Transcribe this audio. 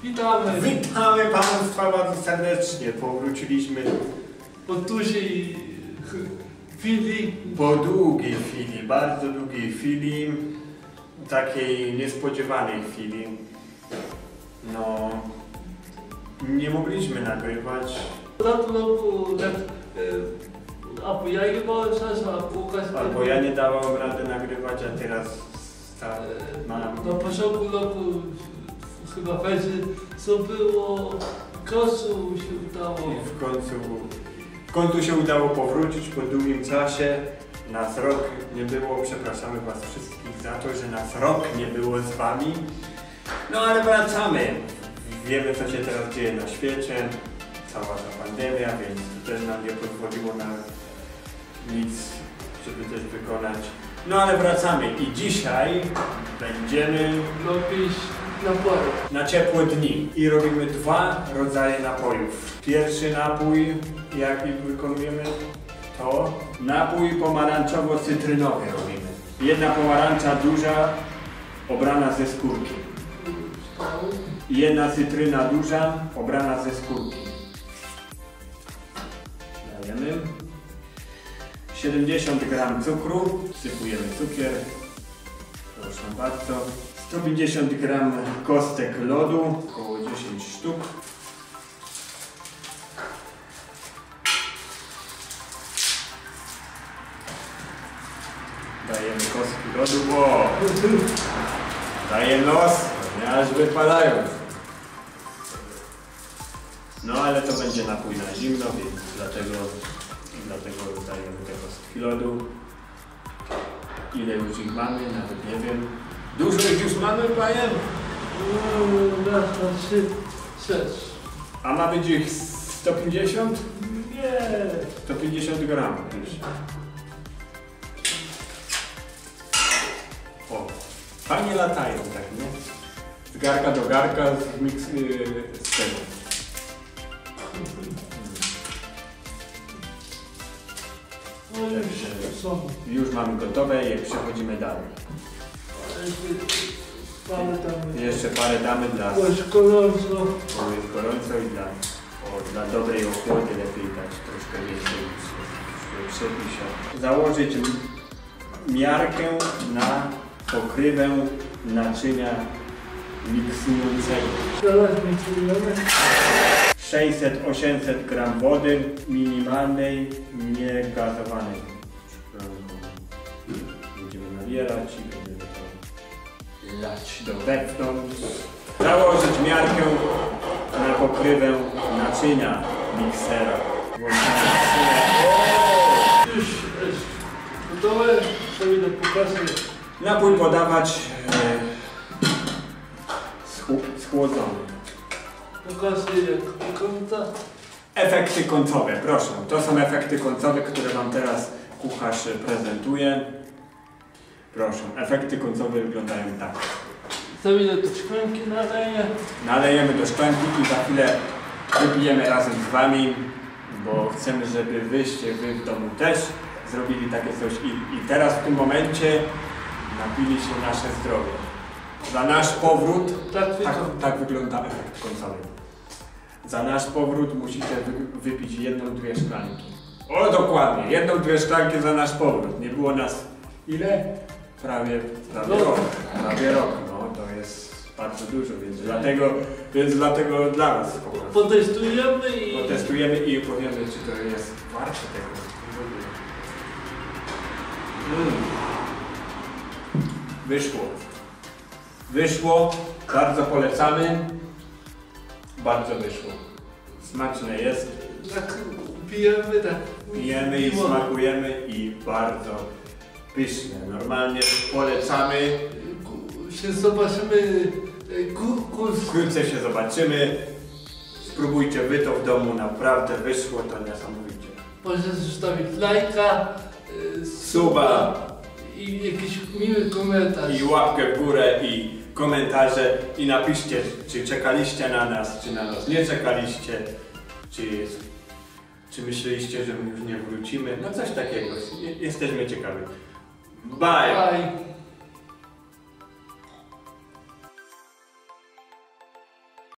Witamy! Witamy Państwa bardzo serdecznie. Powróciliśmy Po dużej chwili. po długiej chwili, bardzo długiej chwili, takiej niespodziewanej chwili. No, nie mogliśmy nagrywać. Albo ja nie miałem czasu, albo Łukasz nie Albo ja nie dałem rady nagrywać, a teraz mam. Na początku roku chyba będzie co było, w końcu się udało. I w końcu się udało powrócić po długim czasie. Nas rok nie było, przepraszamy Was wszystkich za to, że nas rok nie było z Wami. No ale wracamy. Wiemy, co się teraz dzieje na świecie. Cała ta pandemia, więc też nam nie pozwoliło na nic, żeby coś wykonać. No ale wracamy i dzisiaj będziemy Robić napoje. na ciepłe dni i robimy dwa rodzaje napojów. Pierwszy napój, jaki wykonujemy, to napój pomarańczowo-cytrynowy robimy. Jedna pomarańcza duża, obrana ze skórki. I jedna cytryna duża, obrana ze skórki. Dajemy 70 g cukru, wsypujemy cukier, proszę bardzo. 150 g kostek lodu, około 10 sztuk. Dajemy kostki lodu, o! Daje nos, aż wypadają. No ale to będzie napój na zimno, więc dlatego dajemy te kostki lodu. Ile już ich mamy, nawet nie wiem. Dużo ich już mamy, panie? Raz, dwa, trzy, 6. A ma być ich 150? Nie. 150 gram już. O, fajnie latają tak, nie? Z garka do garka, z tego. No już są. Już mamy gotowe i przechodzimy dalej. Parę tam. Jeszcze parę damy dla... Bo jest gorąco. Bo jest gorąco i dla dobrej ochłody lepiej dać troszkę więcej niż przepisać. Założyć miarkę na pokrywę naczynia miksującego. Teraz miksujemy. 600-800 g wody minimalnej, niegazowanej. Będziemy nabierać i będziemy to lać do wewnątrz. Założyć miarkę na pokrywę naczynia miksera. Już jest gotowe. Co idę pokażę. Napój podawać schłodzony. Pokażę jak wygląda. Efekty końcowe, proszę. To są efekty końcowe, które Wam teraz kucharz prezentuje. Proszę, efekty końcowe wyglądają tak. Co idę do szklanki naleję. Nalejemy do szklanki i za chwilę wypijemy razem z Wami, bo chcemy, żeby Wy w domu też zrobili takie coś i teraz w tym momencie napili się nasze zdrowie. Za nasz powrót, tak wygląda efekt końcowy. Za nasz powrót musicie wypić 1-2 szklanki. O, dokładnie, 1-2 szklanki za nasz powrót. Nie było nas ile? Prawie rok. Prawie rok, no to jest bardzo dużo, więc dlatego dla Was. Potestujemy i powiemy, czy to jest warte tego. Wyszło, bardzo polecamy, bardzo wyszło. Smaczne jest. Tak pijemy, tak. Pijemy i smakujemy i bardzo pyszne. Normalnie polecamy. Się zobaczymy Wkrótce się zobaczymy. Spróbujcie Wy to w domu, naprawdę wyszło to niesamowicie. Możecie zostawić lajka, Suba i jakiś miły komentarz. i łapkę w górę i komentarze i napiszcie, czy czekaliście na nas, czy na nas nie czekaliście, czy myśleliście, że my już nie wrócimy. No coś takiego. Jesteśmy ciekawi. Bye! Bye.